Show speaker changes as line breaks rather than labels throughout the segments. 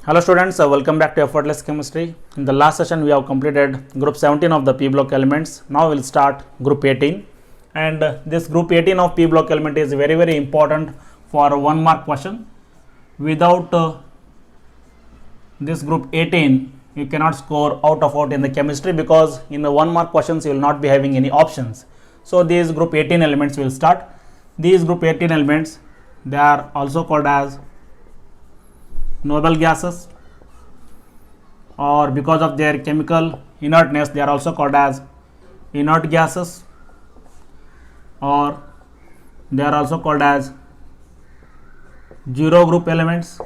Hello students, welcome back to Effortless Chemistry. In the last session we have completed group 17 of the P block elements. Now we will start group 18, and this group 18 of P block element is very important for 1 mark question. Without this group 18 you cannot score out in the chemistry, because in the 1 mark questions you will not be having any options. So these group 18 elements will start. These group 18 elements, they are also called as noble gases, or because of their chemical inertness they are also called as inert gases, or they are also called as zero group elements,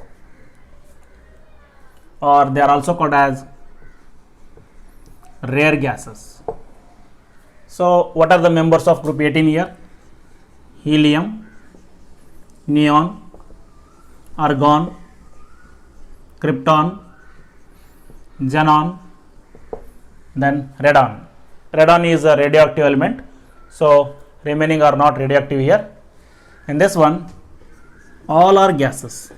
or they are also called as rare gases. So what are the members of group 18 here? Helium, neon, argon, krypton, xenon, then radon. Radon is a radioactive element, so remaining are not radioactive here. In this one, all are gases.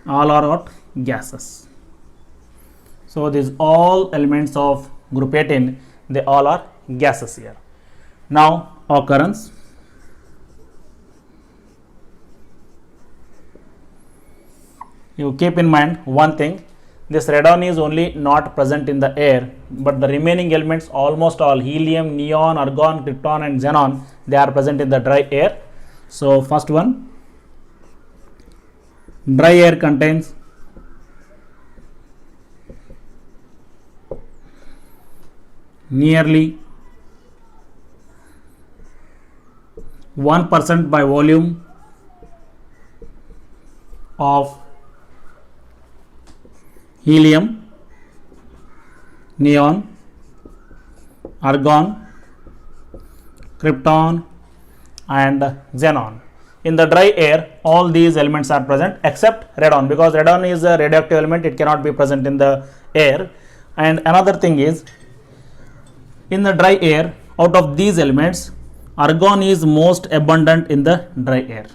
All are what? Gases. So these all elements of group 18, they all are gases here. Now occurrence. You keep in mind one thing, this radon is only not present in the air, but the remaining elements, almost all, helium, neon, argon, krypton and xenon, they are present in the dry air. So first one, dry air contains nearly 1% by volume of helium, neon, argon, krypton and xenon. In the dry air, all these elements are present except radon, because radon is a radioactive element, it cannot be present in the air. And another thing is, in the dry air, out of these elements, argon is most abundant in the dry air.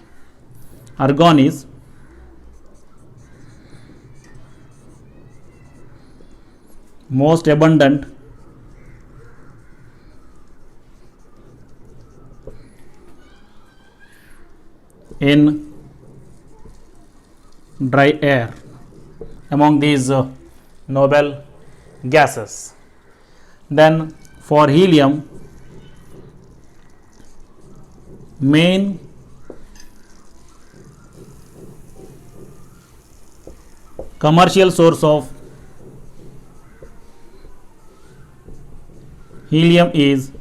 Argon is most abundant in dry air among these noble gases. Then for helium, main commercial source of helium is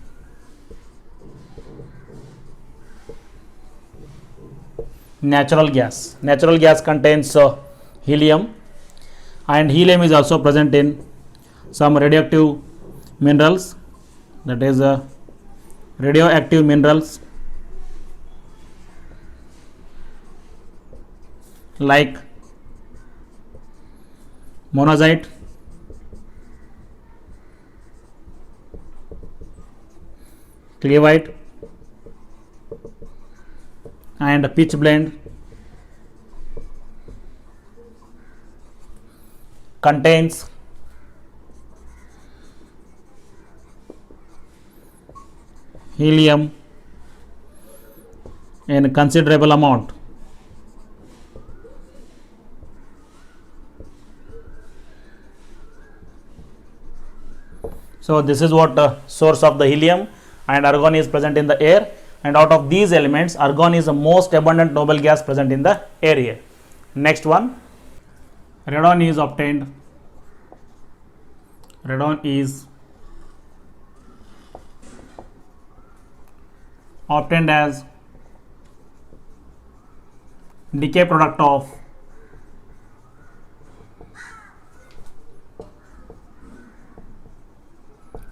natural gas. Natural gas contains helium, and helium is also present in some radioactive minerals, that is radioactive minerals like monazite, cleveite and pitchblende. Contains helium in considerable amount. So this is what the source of the helium, and argon is present in the air, and out of these elements argon is the most abundant noble gas present in the area. Next one, radon is obtained. Radon is obtained as decay product of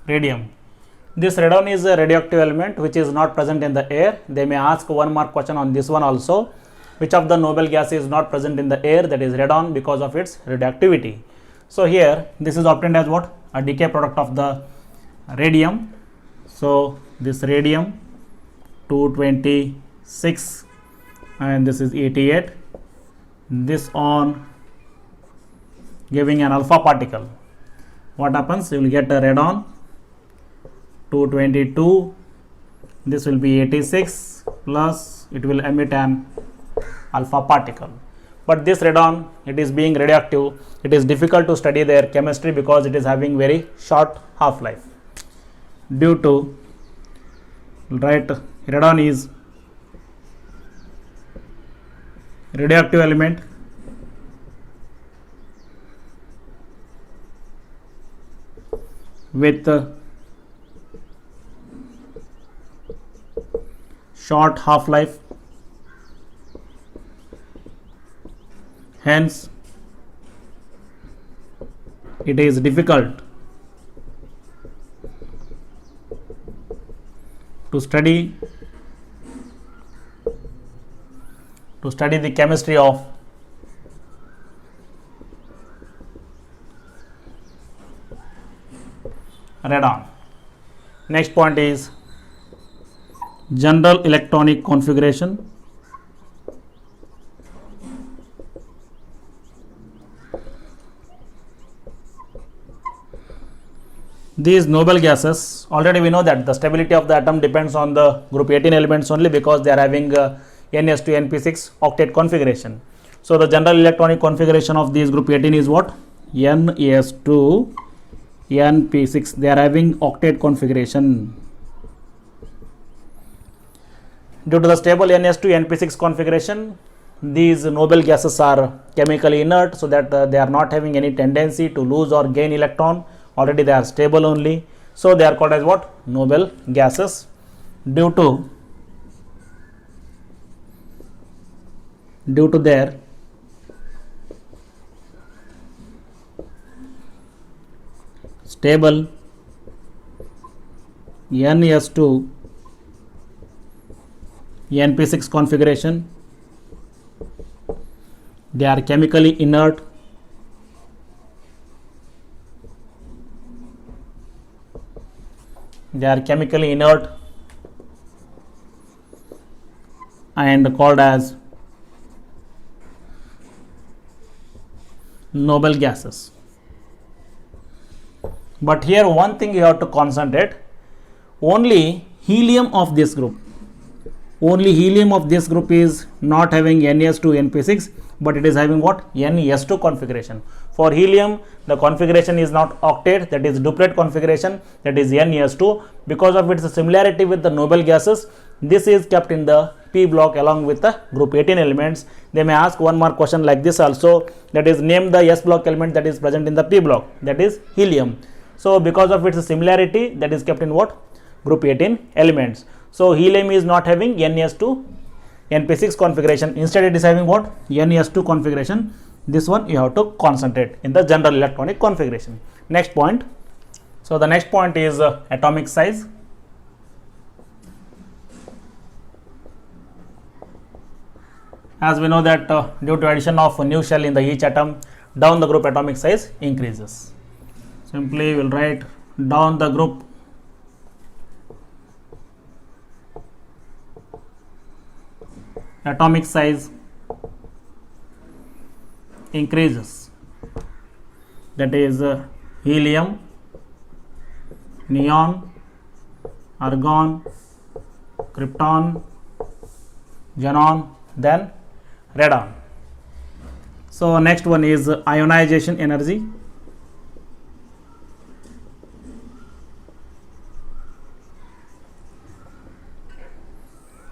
radium. This radon is a radioactive element which is not present in the air. They may ask 1 mark question on this one also. Which of the noble gas is not present in the air? That is radon, because of its radioactivity. So here this is obtained as what? A decay product of the radium. So this radium 226 and this is 88. This on giving an alpha particle. What happens? You will get a radon 222, this will be 86 plus it will emit an alpha particle. But this radon, it is being radioactive, it is difficult to study their chemistry because it is having very short half-life. Due to, right, radon is radioactive element with short half-life, hence it is difficult to study the chemistry of radon. Next point is general electronic configuration. These noble gases, already we know that the stability of the atom depends on the group 18 elements only because they are having NS2 NP6 octet configuration. So the general electronic configuration of these group 18 is what? NS2 NP6. They are having octet configuration. Due to the stable NS2 NP6 configuration, these noble gases are chemically inert, so that they are not having any tendency to lose or gain electron. Already they are stable only, so they are called as what? Noble gases. Due to their stable NS2 NP6 configuration, they are chemically inert, and called as noble gases. But here one thing you have to concentrate, only helium of this group is not having NS2 NP6, but it is having what? NS2 configuration. For helium, the configuration is not octet, that is duplet configuration, that is NS2. Because of its similarity with the noble gases, this is kept in the p block along with the group 18 elements. They may ask one more question like this also, that is name the s block element that is present in the p block, that is helium. So because of its similarity, that is kept in what? Group 18 elements. So helium is not having NS2 NP6 configuration, instead it is having what? NS2 configuration. This one you have to concentrate in the general electronic configuration. Next point. So the next point is atomic size. As we know that due to addition of new shell in the each atom, down the group atomic size increases. Simply we will write down the group atomic size increases, that is helium, neon, argon, krypton, xenon, then radon. So next one is ionization energy.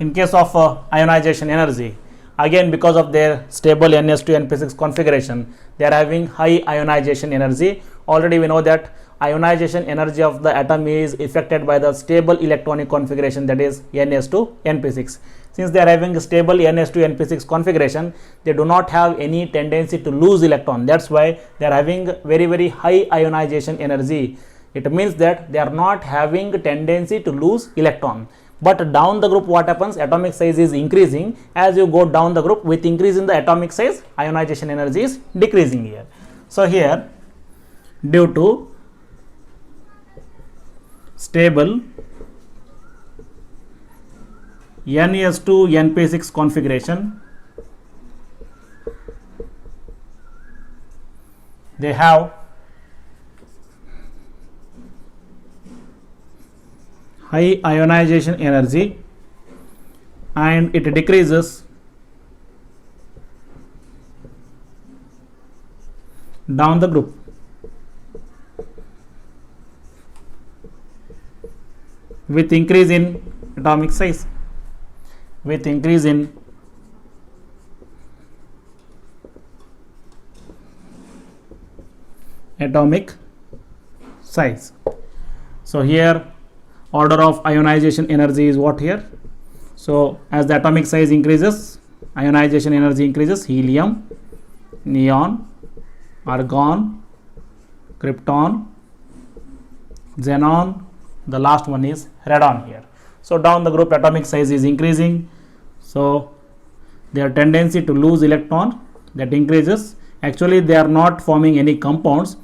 In case of ionization energy, again because of their stable NS2 NP6 configuration, they are having high ionization energy. Already we know that ionization energy of the atom is affected by the stable electronic configuration, that is NS2 NP6. Since they are having stable NS2 NP6 configuration, they do not have any tendency to lose electron. That's why they are having very high ionization energy. It means that they are not having tendency to lose electron. But down the group, what happens? Atomic size is increasing. As you go down the group, with increase in the atomic size, ionization energy is decreasing here. So here, due to stable NS2 NP6 they have high ionization energy and it decreases down the group. With increase in atomic size. With increase in atomic size. So here order of ionization energy is what here? So as the atomic size increases, ionization energy increases. Helium, neon, argon, krypton, xenon, the last one is radon here. So down the group atomic size is increasing, so their tendency to lose electron that increases. Actually they are not forming any compounds,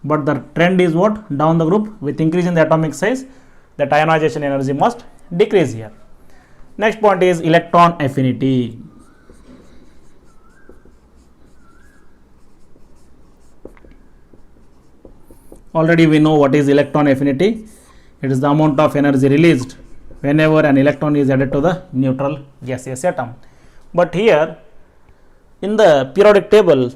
but the trend is what? Down the group with increase in the atomic size, that ionization energy must decrease here. Next point is electron affinity. Already we know what is electron affinity. It is the amount of energy released whenever an electron is added to the neutral gaseous atom. But here in the periodic table,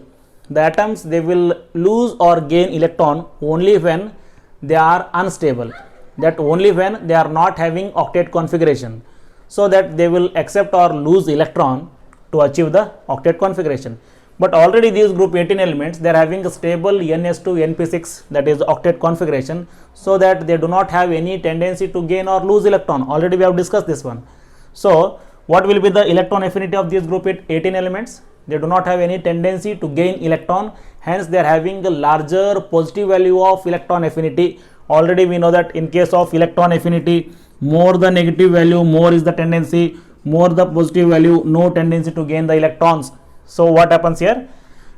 the atoms they will lose or gain electron only when they are unstable, that only when they are not having octet configuration, so that they will accept or lose electron to achieve the octet configuration. But already these group 18 elements, they are having a stable ns2 np6, that is octet configuration, so that they do not have any tendency to gain or lose electron. Already we have discussed this one. So what will be the electron affinity of these group 18 elements? They do not have any tendency to gain electron, hence they are having a larger positive value of electron affinity. Already we know that in case of electron affinity, more the negative value, more is the tendency, more the positive value, no tendency to gain the electrons. So what happens here?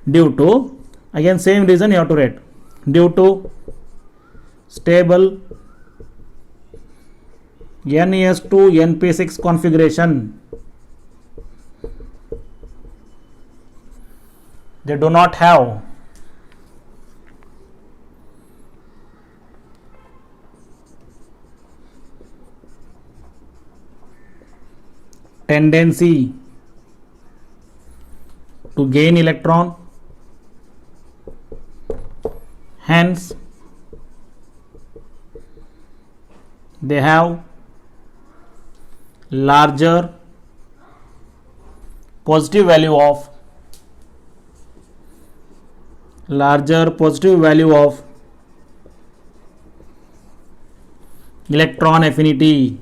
Due to, again same reason you have to write, due to stable NES2 NP6 configuration, they do not have tendency to gain electron, hence they have larger positive value of electron affinity.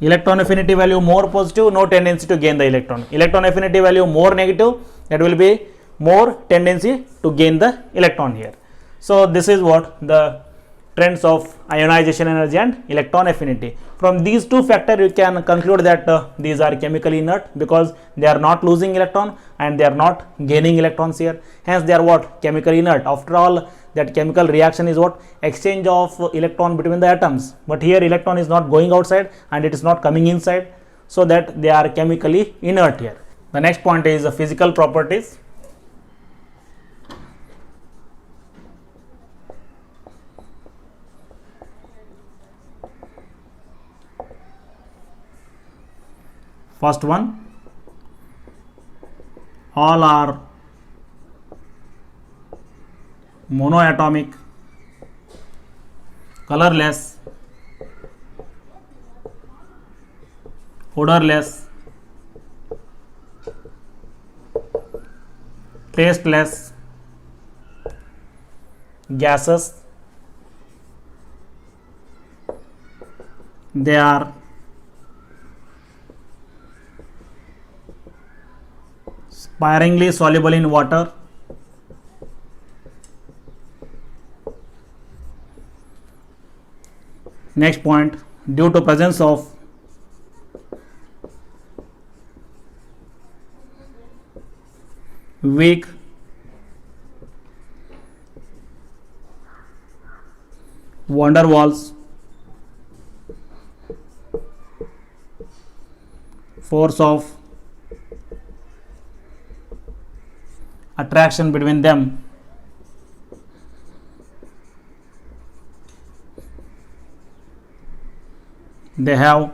Electron affinity value more positive, no tendency to gain the electron. Electron affinity value more negative, that will be more tendency to gain the electron here. So this is what the trends of ionization energy and electron affinity. From these two factors you can conclude that these are chemically inert, because they are not losing electron and they are not gaining electrons here, hence they are what? Chemically inert. After all, that chemical reaction is what? Exchange of electron between the atoms, but here electron is not going outside and it is not coming inside, so that they are chemically inert here. The next point is physical properties. First one, all are monoatomic, colorless, odorless, tasteless, gases. They are sparingly soluble in water, next point, due to presence of weak van der Waals force of attraction between them they have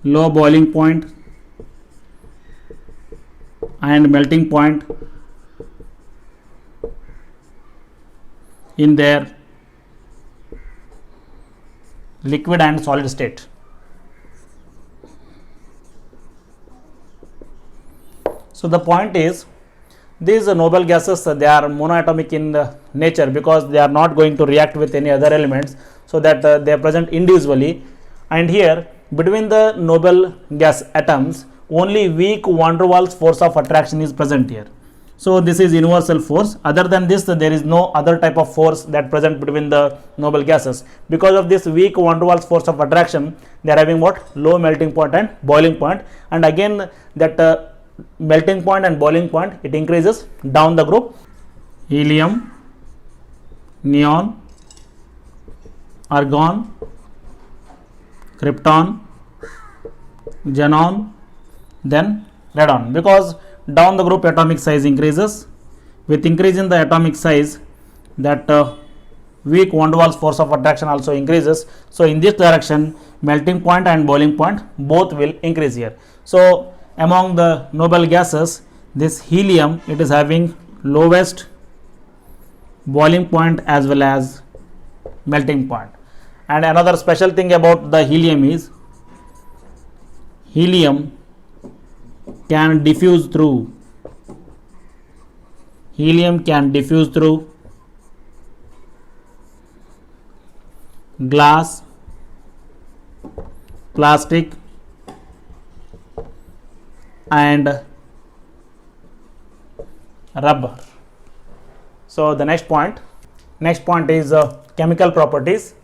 low boiling point and melting point in their liquid and solid state. So the point is, these noble gases, they are monoatomic in nature because they are not going to react with any other elements, so that they are present individually. And here between the noble gas atoms only weak van der Waals force of attraction is present here. So this is universal force. Other than this, there is no other type of force that present between the noble gases. Because of this weak van der Waals force of attraction, they are having what? Low melting point and boiling point. And again that melting point and boiling point, it increases down the group. Helium, neon, argon, krypton, xenon, then radon, because down the group atomic size increases. With increase in the atomic size, that weak van der Waals force of attraction also increases. So in this direction, melting point and boiling point both will increase here. So among the noble gases, this helium, it is having lowest boiling point as well as melting point. And another special thing about the helium is, helium can diffuse through glass, plastic and rubber. So the next point is chemical properties.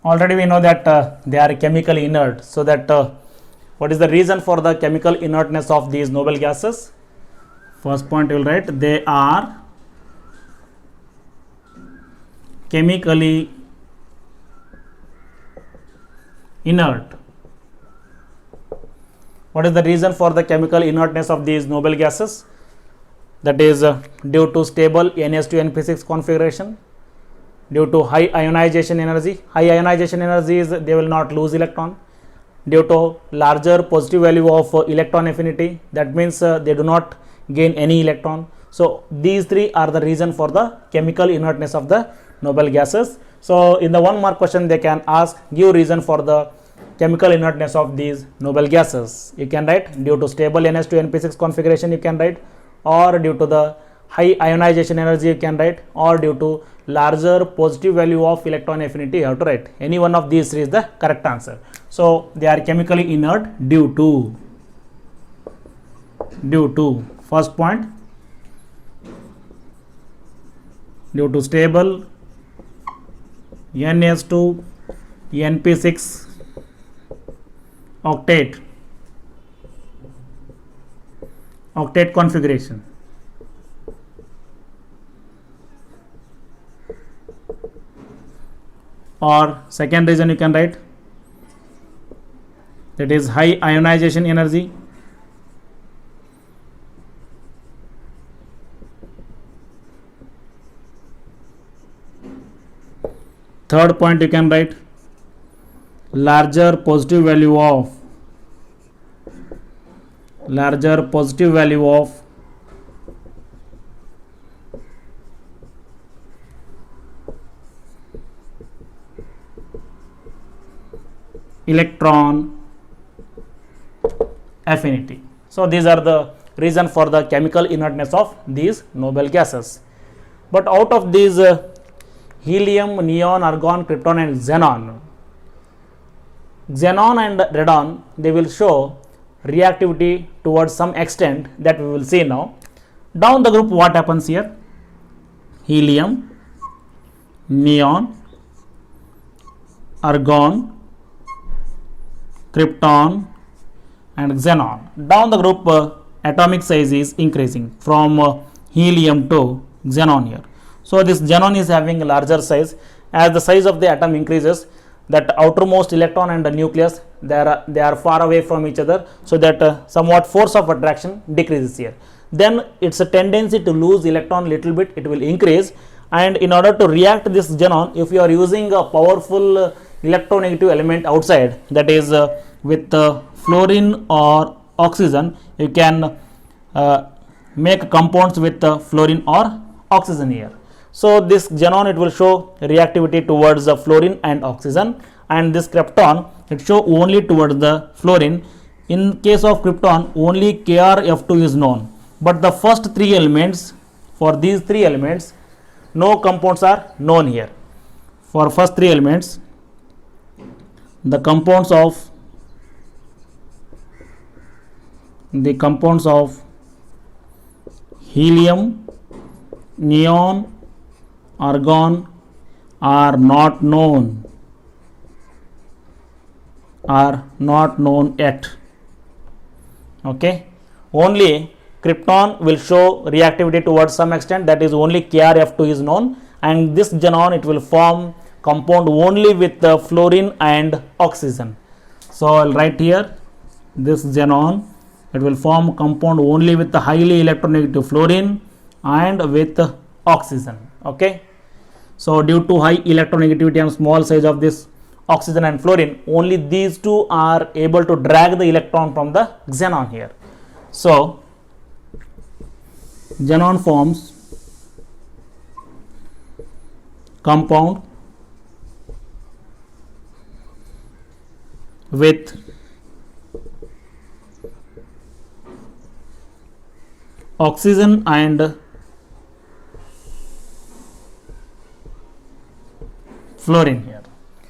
Already we know that they are chemically inert. So that what is the reason for the chemical inertness of these noble gases? First point you will write, they are chemically inert. What is the reason for the chemical inertness of these noble gases? That is due to stable NH2 NP6 configuration, due to high ionization energy. High ionization energy is they will not lose electron. Due to larger positive value of electron affinity, that means they do not gain any electron. So these three are the reason for the chemical inertness of the noble gases. So in the 1 mark question they can ask, give reason for the chemical inertness of these noble gases. You can write due to stable NH2 NP6 configuration, you can write, or due to the high ionization energy, you can write, or due to larger positive value of electron affinity, you have to write. Any one of these three is the correct answer. So they are chemically inert due to first point, due to stable NH2 NP6 octet configuration. Or second reason you can write, that is high ionization energy. Third point you can write, larger positive value of electron affinity. So these are the reason for the chemical inertness of these noble gases. But out of these helium, neon, argon, krypton and xenon and radon, they will show reactivity towards some extent that we will see now. Down the group, what happens here? Helium, neon, argon, krypton and xenon. Down the group atomic size is increasing from helium to xenon here. So this xenon is having a larger size. As the size of the atom increases, that outermost electron and the nucleus, they are far away from each other, so that somewhat force of attraction decreases here. Then it's a tendency to lose electron little bit, it will increase, and in order to react this xenon, if you are using a powerful electronegative element outside, that is with fluorine or oxygen, you can make compounds with fluorine or oxygen here. So this xenon, it will show reactivity towards the fluorine and oxygen, and this krypton, it show only towards the fluorine. In case of krypton, only KrF2 is known, but the first three elements, for these three elements, no compounds are known here. For first three elements, the compounds of helium, neon, argon are not known yet. Okay, only krypton will show reactivity towards some extent, that is only KrF2 is known, and this xenon, it will form compound only with the fluorine and oxygen. So I'll write here, this xenon, it will form compound only with the highly electronegative fluorine and with oxygen. Okay, so due to high electronegativity and small size of this oxygen and fluorine, only these two are able to drag the electron from the xenon here. So xenon forms compound with oxygen and fluorine here.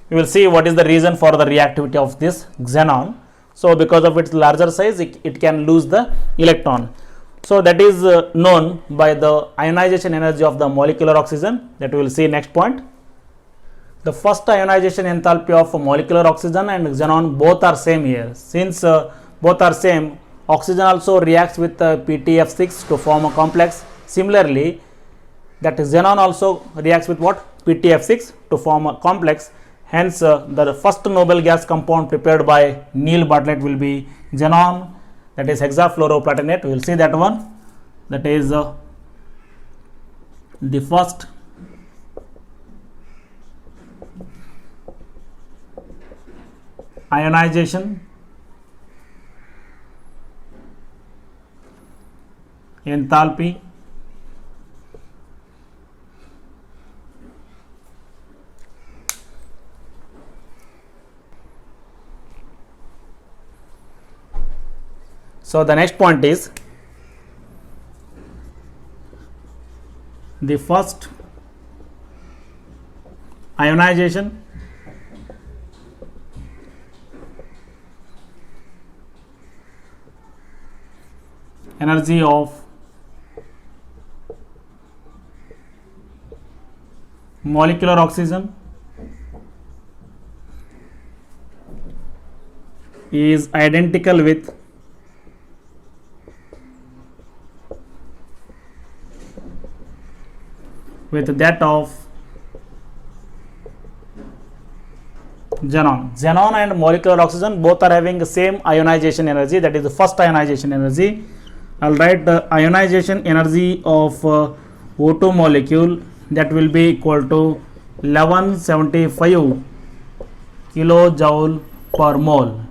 You will see what is the reason for the reactivity of this xenon. So because of its larger size, it can lose the electron. So that is known by the ionization energy of the molecular oxygen, that we will see next point. The first ionization enthalpy of molecular oxygen and xenon, both are same here. Since both are same, oxygen also reacts with PTF6 to form a complex. Similarly, that xenon also reacts with what? PTF6 to form a complex. Hence, the first noble gas compound prepared by Neil Bartlett will be xenon, that is hexafluoroplatinate. We will see that one. That is the first ionization enthalpy So the next point is the first ionization energy of molecular oxygen is identical with that of xenon. Xenon and molecular oxygen both are having the same ionization energy, that is the first ionization energy. I'll write the ionization energy of O2 molecule, that will be equal to 1175 kilojoule per mole,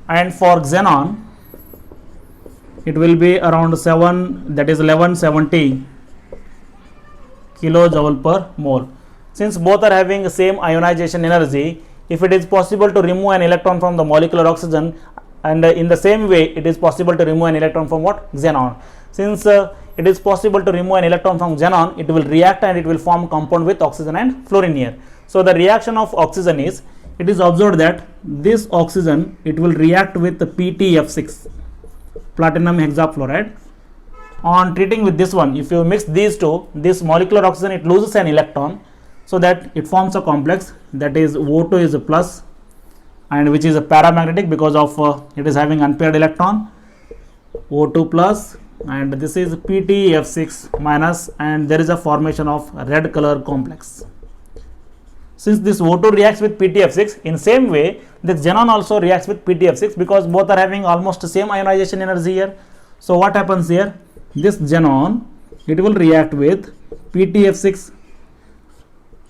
and for xenon it will be around 1170 kilojoule per mole. Since both are having the same ionization energy, if it is possible to remove an electron from the molecular oxygen, and in the same way it is possible to remove an electron from what? Xenon. Since it is possible to remove an electron from xenon, it will react and it will form compound with oxygen and fluorine here. So the reaction of oxygen is, it is observed that this oxygen, it will react with the PTF6, platinum hexafluoride. On treating with this one, if you mix these two, this molecular oxygen, it loses an electron, so that it forms a complex, that is O2 is a plus, and which is a paramagnetic because of it is having unpaired electron. O2 plus and this is PTF6 minus, and there is a formation of red color complex. Since this O2 reacts with PTF6, in same way this xenon also reacts with PTF6 because both are having almost the same ionization energy here. So what happens here? This xenon, it will react with PTF6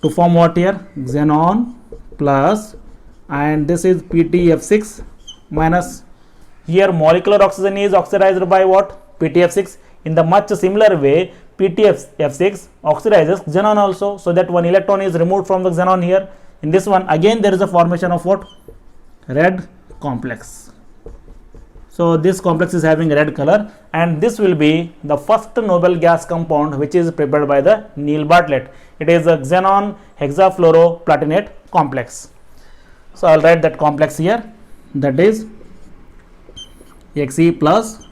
to form what here? Xenon plus, and this is PTF6 minus. Here molecular oxygen is oxidized by what? PTF6. In the much similar way, PTF6 oxidizes xenon also, so that one electron is removed from the xenon here. In this one again there is a formation of what? Red complex. So this complex is having red color, and this will be the first noble gas compound which is prepared by the Neil Bartlett. It is a xenon hexafluoroplatinate complex. So I will write that complex here, that is Xe plus,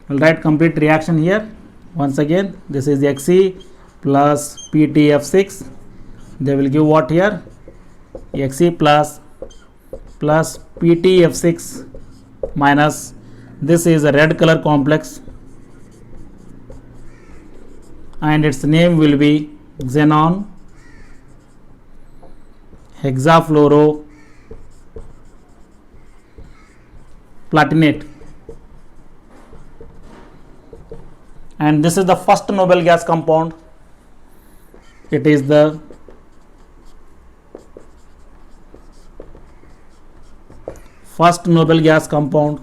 we will write complete reaction here. Once again, this is Xe plus PTF6, they will give what here? Xe plus PTF6 minus, this is a red color complex and its name will be xenon hexafluoroplatinate, and this is the first noble gas compound. It is the first noble gas compound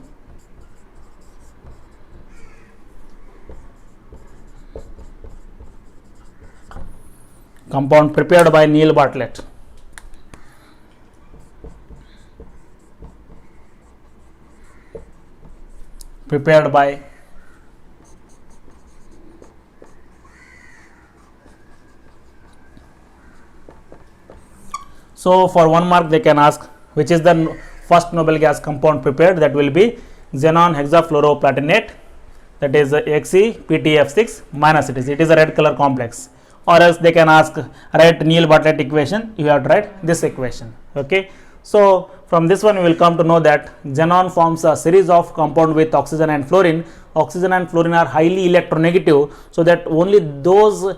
prepared by Neil Bartlett. Prepared by So for 1 mark they can ask which is the first noble gas compound prepared. That will be xenon hexafluoroplatinate, that is XePTF6 minus it is a red color complex. Or else they can ask, write Neil Bartlett equation, you have to write this equation. Okay. So from this one we will come to know that xenon forms a series of compound with oxygen and fluorine. Oxygen and fluorine are highly electronegative, so that only those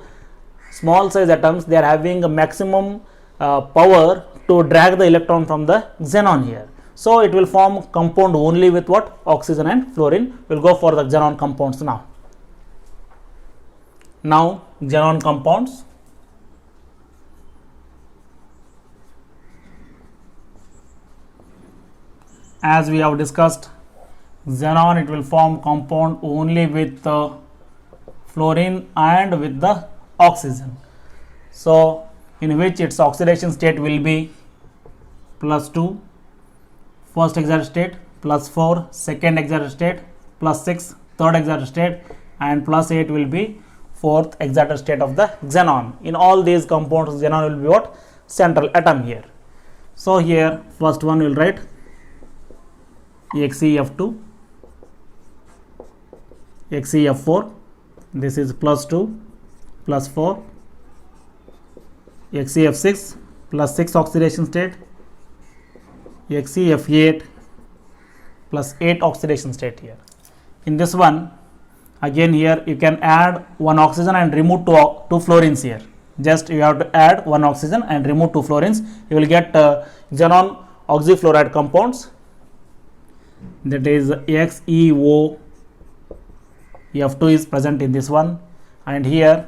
small size atoms, they are having a maximum power to drag the electron from the xenon here. So it will form compound only with what? Oxygen and fluorine. We will go for the xenon compounds now. Now xenon compounds. As we have discussed, xenon, it will form compound only with the fluorine and with the oxygen. So in which its oxidation state will be +2, first excited state, +4, second excited state, +6, third excited state, and +8 will be fourth excited state of the xenon. In all these compounds, xenon will be what? Central atom here. So here first one will write XeF2, XeF4, this is +2, +4, XeF6, +6 oxidation state, XeF8 +8 oxidation state here. In this one again, here you can add one oxygen and remove two fluorines here. Just you have to add one oxygen and remove two fluorines, you will get xenon oxyfluoride compounds, that is XeOF2 is present in this one, and here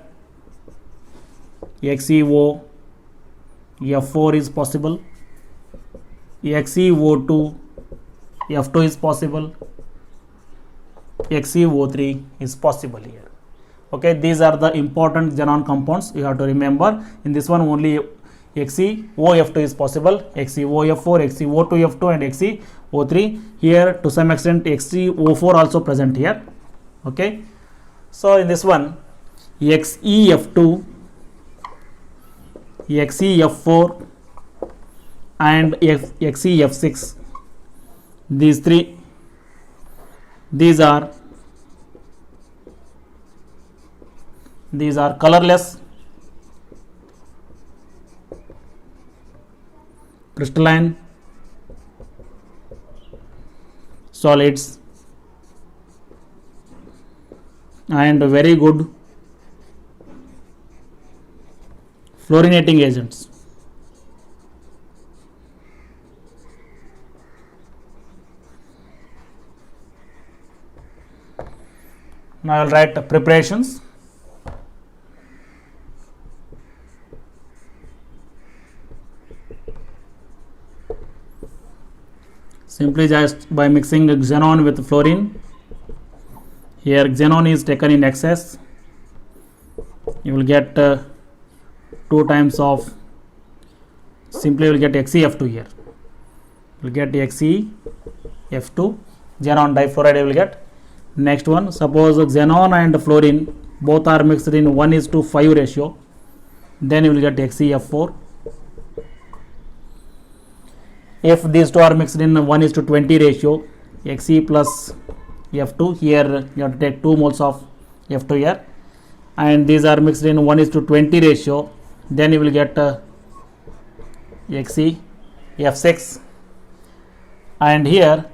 XeOF4 is possible, XeO2 F2 is possible, XeO3 is possible here. Okay, these are the important xenon compounds you have to remember. In this one only XeOF2 is possible, XeOF4, XeO2F2 and XeO3. Here to some extent XeO4 also present here. Okay, so in this one XeF2, XeF4 and XeF6, these three, these are colorless, crystalline solids and very good fluorinating agents. Now I will write preparations. Simply just by mixing xenon with fluorine. Here xenon is taken in excess. You will get 2 times of, simply you will get XeF2 here. You will get XeF2, xenon difluoride you will get. Next one, suppose xenon and fluorine both are mixed in 1:5 ratio, then you will get XeF4. If these two are mixed in 1:20 ratio, Xe plus F2, here you have to take 2 moles of F2 here, and these are mixed in 1:20 ratio, then you will get XeF6. And here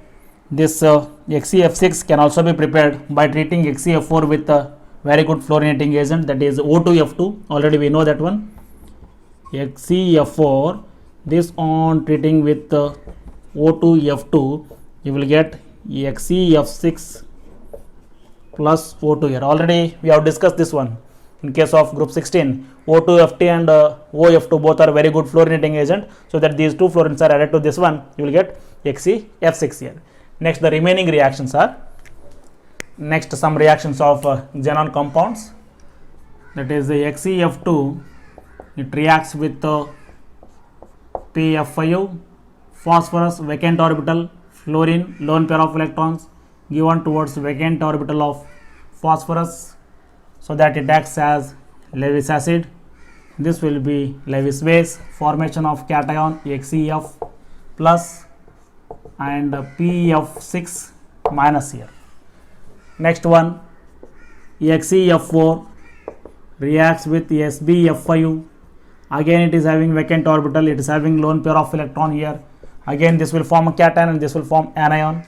this XeF6 can also be prepared by treating XeF4 with a very good fluorinating agent, that is O2F2. Already we know that one. XeF4, this on treating with O2F2, you will get XeF6 plus O2 here. Already we have discussed this one in case of group 16. O2Ft and OF2 both are very good fluorinating agent, so that these two fluorines are added to this one, you will get XeF6 here. Next, the remaining reactions are, next some reactions of xenon compounds, that is the XeF2, it reacts with PF5, phosphorus vacant orbital, fluorine lone pair of electrons given towards vacant orbital of phosphorus, so that it acts as Lewis acid. This will be Lewis base, formation of cation XeF plus and PF6 minus here. Next one, XeF4 reacts with SbF5. Again it is having vacant orbital, it is having lone pair of electron here. Again this will form a cation and this will form anion.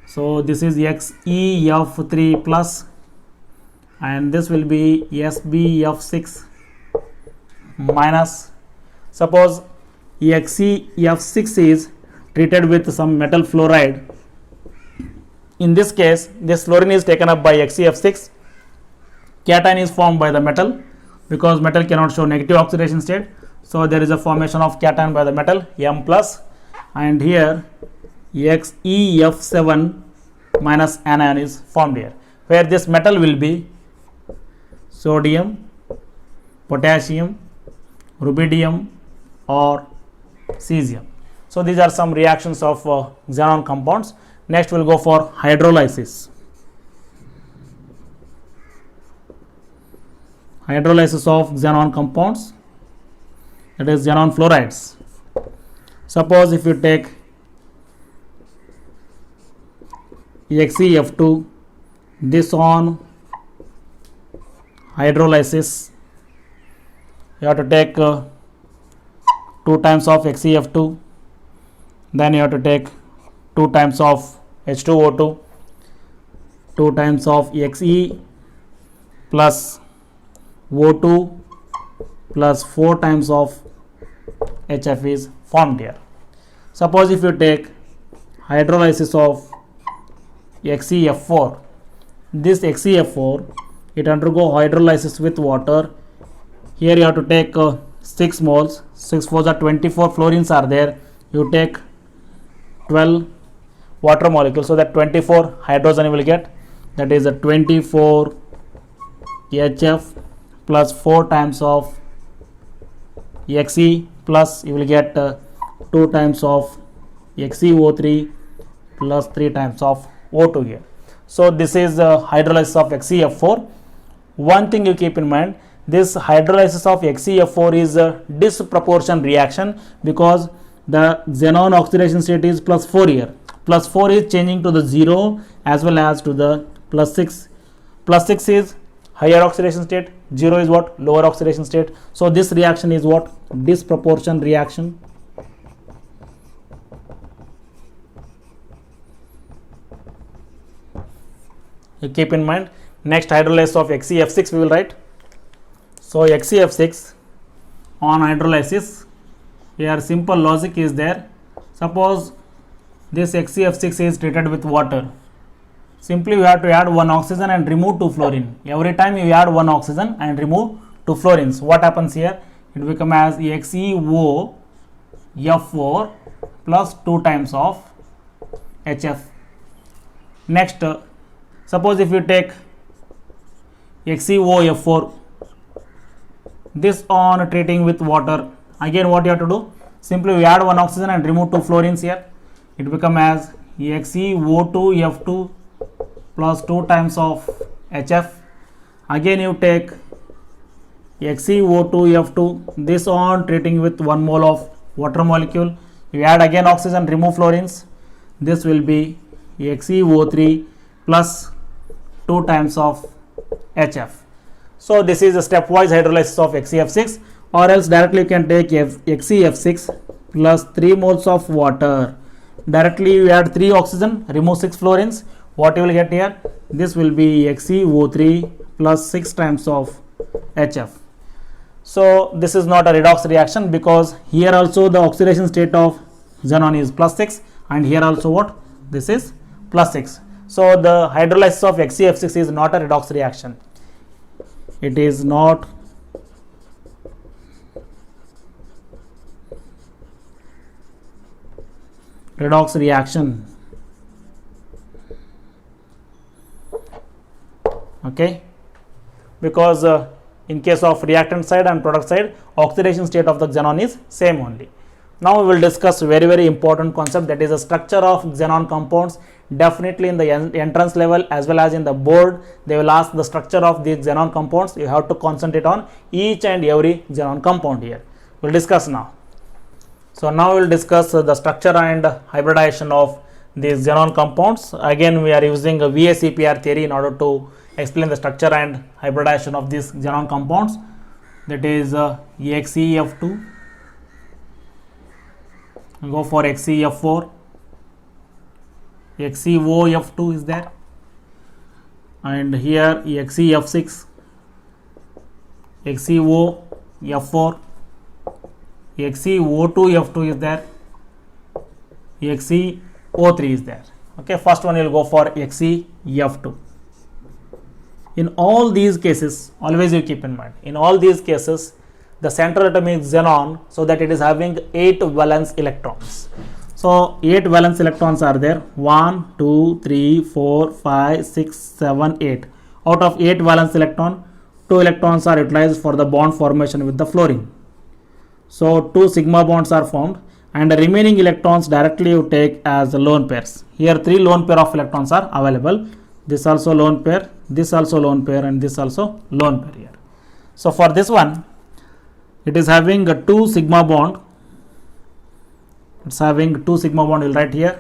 So this is XeF3 plus, and this will be SbF6 minus. Suppose XeF6 is treated with some metal fluoride. In this case, this fluorine is taken up by XeF6. Cation is formed by the metal, because metal cannot show negative oxidation state. So there is a formation of cation by the metal M plus, and here XeF7 minus anion is formed here, where this metal will be sodium, potassium, rubidium or cesium. So these are some reactions of xenon compounds. Next we will go for hydrolysis. Hydrolysis of xenon compounds, that is xenon fluorides. Suppose if you take XeF2, this on hydrolysis, you have to take 2 times of XeF2, then you have to take 2 times of H2O2, 2 times of Xe plus O2 plus 4 times of HF is formed here. Suppose if you take hydrolysis of XeF4, this XeF4, it undergo hydrolysis with water. Here you have to take 6 moles, 6 4s are 24 fluorines are there. You take 12 water molecules, so that 24 hydrogen you will get, that is a 24 HF plus 4 times of Xe plus you will get 2 times of XeO3 plus 3 times of O2 here. So this is hydrolysis of XeF4. One thing you keep in mind, this hydrolysis of XeF4 is a disproportion reaction, because the xenon oxidation state is plus 4 here. Plus 4 is changing to the 0 as well as to the plus 6. Plus 6 is higher oxidation state, 0 is what? Lower oxidation state. So this reaction is what? Disproportion reaction. You keep in mind. Next, hydrolysis of XeF6 we will write. So XeF6 on hydrolysis, here simple logic is there. Suppose this XeF6 is treated with water. Simply you have to add one oxygen and remove two fluorine. Every time you add one oxygen and remove two fluorines, what happens here? It becomes as XeOF4 plus 2 times of HF. Next, suppose if you take XeOF4, this on treating with water, again what you have to do? Simply you add one oxygen and remove two fluorines here. It becomes as XeO2F2 plus 2 times of HF. Again you take XeO2F2, this on treating with 1 mole of water molecule. You add again oxygen, remove fluorines. This will be XeO3 plus 2 times of HF. So this is a stepwise hydrolysis of XeF6, or else directly you can take XeF6 plus 3 moles of water. Directly you add 3 oxygen, remove 6 fluorines. What you will get here? This will be XeO3 plus 6 times of HF. So this is not a redox reaction, because here also the oxidation state of xenon is plus 6, and here also what? This is plus 6. So the hydrolysis of XeF6 is not a redox reaction. It is not redox reaction. Okay, because in case of reactant side and product side, oxidation state of the xenon is same only. Now we will discuss very important concept, that is the structure of xenon compounds. Definitely in the entrance level as well as in the board, they will ask the structure of these xenon compounds. You have to concentrate on each and every xenon compound here. We will discuss now. So now we will discuss the structure and hybridization of these xenon compounds. Again we are using a VACPR theory in order to explain the structure and hybridization of these xenon compounds. That is XeF2. We go for XeF4. XeOF2 is there, and here XeF6, XeOF4, XeO2F2 is there, XeO3 is there. Okay, first one you will go for XeF2. In all these cases, always you keep in mind, in all these cases the central atom is xenon, so that it is having 8 valence electrons. So 8 valence electrons are there, 1, 2, 3, 4, 5, 6, 7, 8. Out of 8 valence electron, 2 electrons are utilized for the bond formation with the fluorine. So 2 sigma bonds are formed, and the remaining electrons directly you take as lone pairs. Here 3 lone pair of electrons are available. This also lone pair, this also lone pair, and this also lone pair here. So for this one, it is having a 2 sigma bond. It's having 2 sigma bond, we'll write here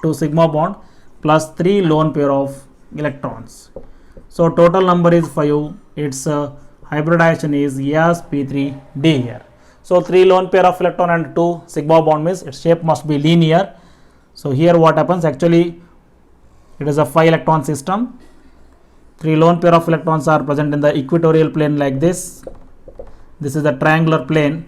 2 sigma bond plus 3 lone pair of electrons. So total number is 5. Its hybridization is sp3d here. So 3 lone pair of electron and 2 sigma bond means its shape must be linear. So here what happens, actually it is a 5 electron system. 3 lone pair of electrons are present in the equatorial plane like this. This is the triangular plane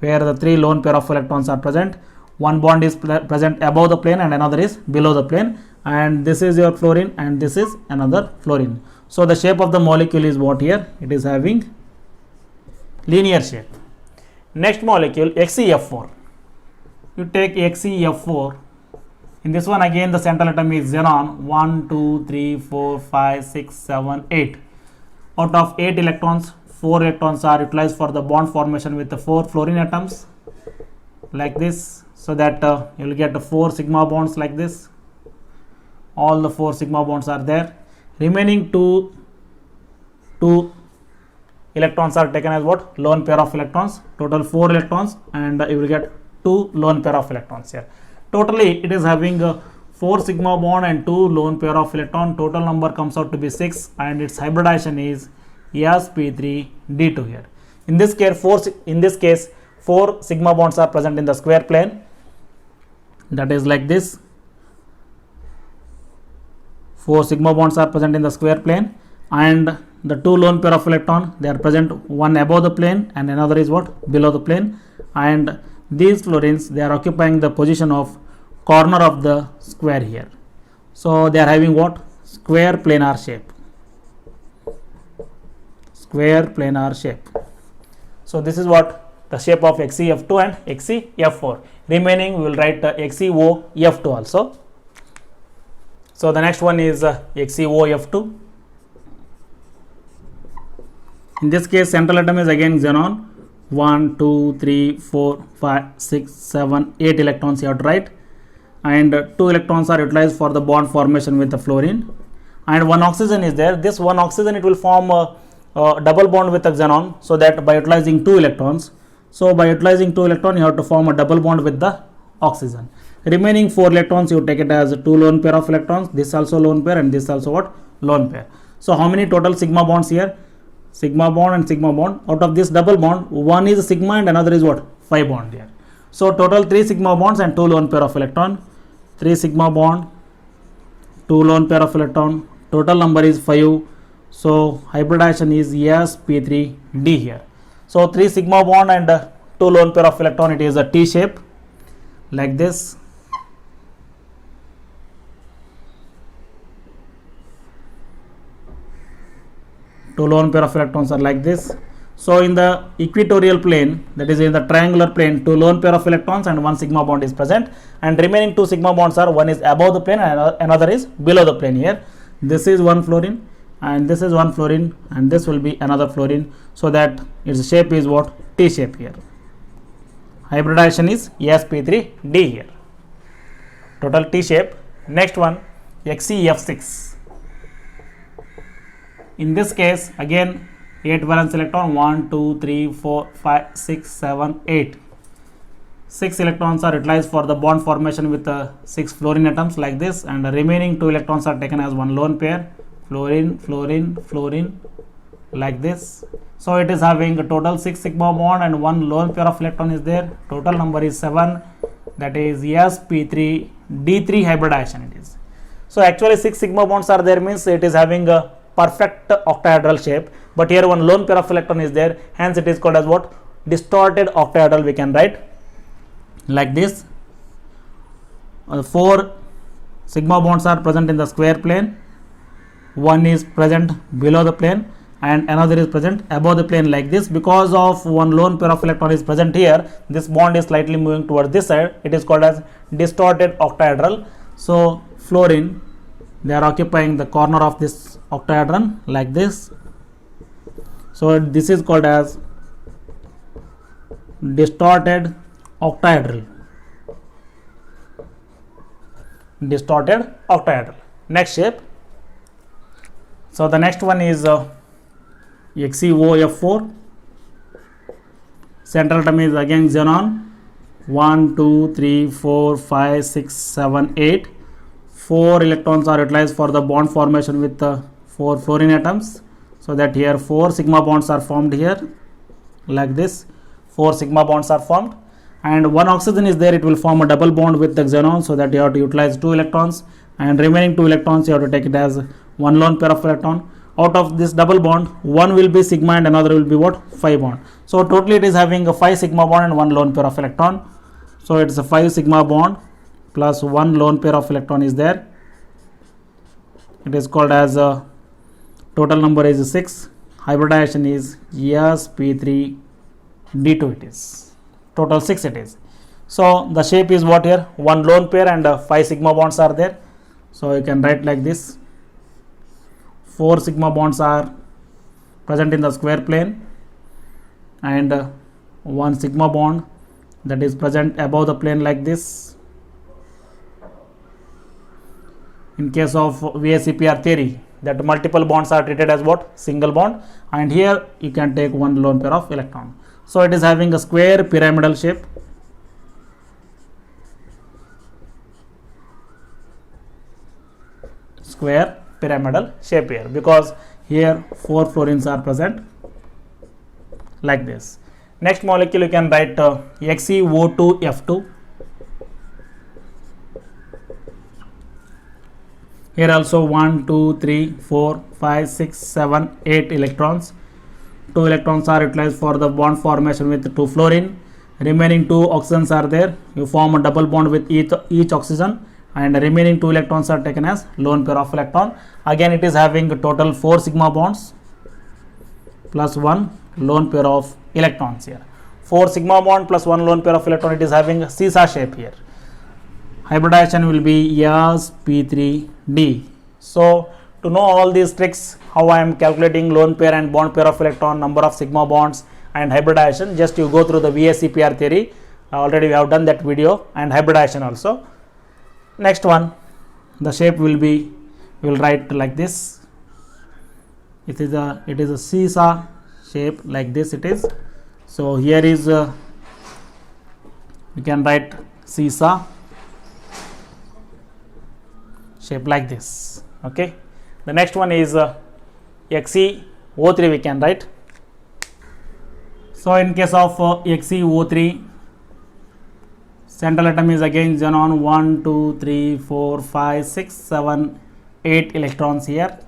where the 3 lone pair of electrons are present. One bond is present above the plane and another is below the plane, and this is your fluorine and this is another fluorine. So the shape of the molecule is what here? It is having linear shape. Next molecule, XeF4. You take XeF4. In this one again the central atom is xenon, 1, 2, 3, 4, 5, 6, 7, 8. Out of 8 electrons, 4 electrons are utilized for the bond formation with the 4 fluorine atoms like this, so that you will get 4 sigma bonds like this. All the 4 sigma bonds are there. Remaining 2 electrons are taken as what? Lone pair of electrons. Total 4 electrons, and you will get 2 lone pair of electrons here. Totally it is having 4 sigma bond and 2 lone pair of electron. Total number comes out to be 6, and its hybridization is sp3d2 here. In this case 4 sigma bonds are present in the square plane, that is like this. 4 sigma bonds are present in the square plane, and the two lone pair of electron, they are present, one above the plane and another is what, below the plane, and these fluorines, they are occupying the position of corner of the square here. So they are having what, square planar shape, square planar shape. So this is what the shape of XeF2 and XeF4. Remaining we will write XeOF2 also. So the next one is XeOF2. In this case, central atom is again xenon. 1, 2, 3, 4, 5, 6, 7, 8 electrons you have to write, and 2 electrons are utilized for the bond formation with the fluorine, and 1 oxygen is there. This 1 oxygen, it will form a double bond with the xenon, so that by utilizing 2 electrons, so by utilizing 2 electrons you have to form a double bond with the oxygen. Remaining 4 electrons you take it as 2 lone pair of electrons, this also lone pair and this also what, lone pair. So how many total sigma bonds here? Sigma bond and sigma bond. Out of this double bond, one is sigma and another is what, phi bond here. So total 3 sigma bonds and 2 lone pair of electron. 3 sigma bond, 2 lone pair of electron, total number is 5. So hybridization is sp3d here. So 3 sigma bond and 2 lone pair of electron, it is a T shape like this. Two lone pair of electrons are like this. So in the equatorial plane, that is in the triangular plane, 2 lone pair of electrons and 1 sigma bond is present, and remaining 2 sigma bonds are, one is above the plane and another is below the plane here. This is one fluorine and this is one fluorine and this will be another fluorine, so that its shape is what, T shape here. Hybridization is sp3d here. Total T shape. Next one, XeF6. In this case, again 8 valence electron, 1, 2, 3, 4, 5, 6, 7, 8. 6 electrons are utilized for the bond formation with 6 fluorine atoms like this, and the remaining 2 electrons are taken as one lone pair, fluorine, fluorine, fluorine, like this. So it is having a total 6 sigma bond and 1 lone pair of electron is there. Total number is 7, that is sp3d3 hybridization it is. So actually 6 sigma bonds are there, means it is having a perfect octahedral shape, but here one lone pair of electron is there, hence it is called as what, distorted octahedral. We can write like this. 4 sigma bonds are present in the square plane, one is present below the plane and another is present above the plane like this. Because of one lone pair of electron is present here, this bond is slightly moving towards this side, it is called as distorted octahedral. So fluorine, they are occupying the corner of this octahedron like this. So this is called as distorted octahedral. Distorted octahedral. Next shape. So the next one is XeOF4. Central atom is again xenon. 1, 2, 3, 4, 5, 6, 7, 8. 4 electrons are utilized for the bond formation with 4 fluorine atoms, so that here 4 sigma bonds are formed here like this. 4 sigma bonds are formed and 1 oxygen is there, it will form a double bond with the xenon, so that you have to utilize 2 electrons, and remaining 2 electrons you have to take it as one lone pair of electron. Out of this double bond, one will be sigma and another will be what, phi bond. So totally it is having a 5 sigma bond and 1 lone pair of electron. So it's a 5 sigma bond plus 1 lone pair of electron is there. It is called as total number is 6. Hybridization is sp3d2 it is. Total 6 it is. So the shape is what here, 1 lone pair and 5 sigma bonds are there. So you can write like this. 4 sigma bonds are present in the square plane and 1 sigma bond that is present above the plane like this. In case of VSEPR theory, that multiple bonds are treated as what, single bond, and here you can take one lone pair of electron. So it is having a square pyramidal shape. Square pyramidal shape here, because here 4 fluorines are present like this. Next molecule you can write XeO2F2. Here also 1, 2, 3, 4, 5, 6, 7, 8 electrons. 2 electrons are utilized for the bond formation with 2 fluorine. Remaining 2 oxygens are there. You form a double bond with each oxygen, and the remaining 2 electrons are taken as lone pair of electron. Again, it is having a total 4 sigma bonds plus 1 lone pair of electrons here. 4 sigma bond plus 1 lone pair of electron. It is having a seesaw shape here. Hybridization will be sp3d. So to know all these tricks, how I am calculating lone pair and bond pair of electron, number of sigma bonds and hybridization, just you go through the VSEPR theory. Already we have done that video, and hybridization also. Next one, the shape will be, we will write like this. It is a seesaw shape, like this it is. So here is we can write seesaw shape like this. Okay. The next one is XeO3 we can write. So in case of XeO3, central atom is again xenon. 1, 2, 3, 4, 5, 6, 7, 8 electrons here.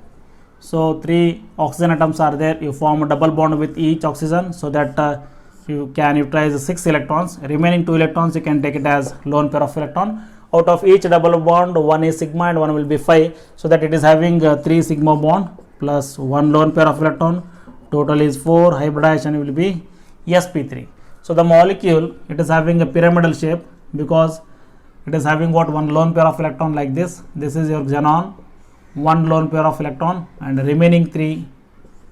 So 3 oxygen atoms are there. You form a double bond with each oxygen, so that you can utilize 6 electrons. Remaining 2 electrons you can take it as lone pair of electron. Out of each double bond, one is sigma and one will be phi, so that it is having 3 sigma bond plus 1 lone pair of electron. Total is 4. Hybridization will be sp3. So the molecule, it is having a pyramidal shape because it is having what, 1 lone pair of electron like this. This is your xenon, 1 lone pair of electron, and the remaining 3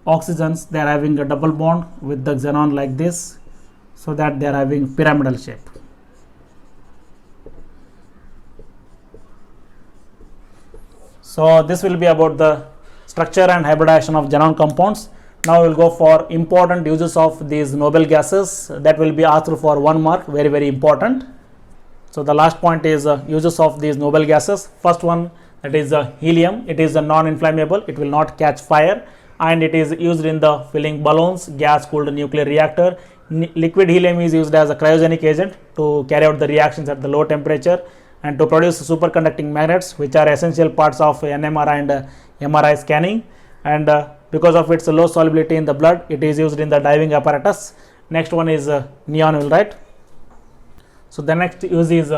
oxygens, they are having a double bond with the xenon like this, so that they are having pyramidal shape. So this will be about the structure and hybridization of xenon compounds. Now we will go for important uses of these noble gases that will be asked for 1 mark, very very important. So the last point is uses of these noble gases. First one, that is helium. It is non-inflammable, it will not catch fire, and it is used in the filling balloons, gas cooled nuclear reactor. Liquid helium is used as a cryogenic agent to carry out the reactions at the low temperature and to produce superconducting magnets, which are essential parts of NMR and MRI scanning. And because of its low solubility in the blood, it is used in the diving apparatus. Next one is neon, will write. So the next use is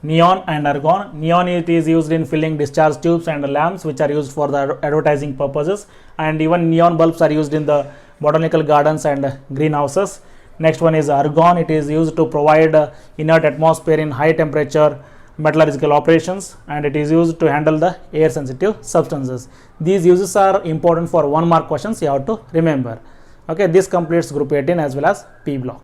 neon and argon. Neon, it is used in filling discharge tubes and lamps, which are used for the advertising purposes, and even neon bulbs are used in the botanical gardens and greenhouses. Next one is argon. It is used to provide inert atmosphere in high temperature metallurgical operations, and it is used to handle the air sensitive substances. These uses are important for 1 mark questions, you have to remember. Okay, this completes group 18 as well as P block.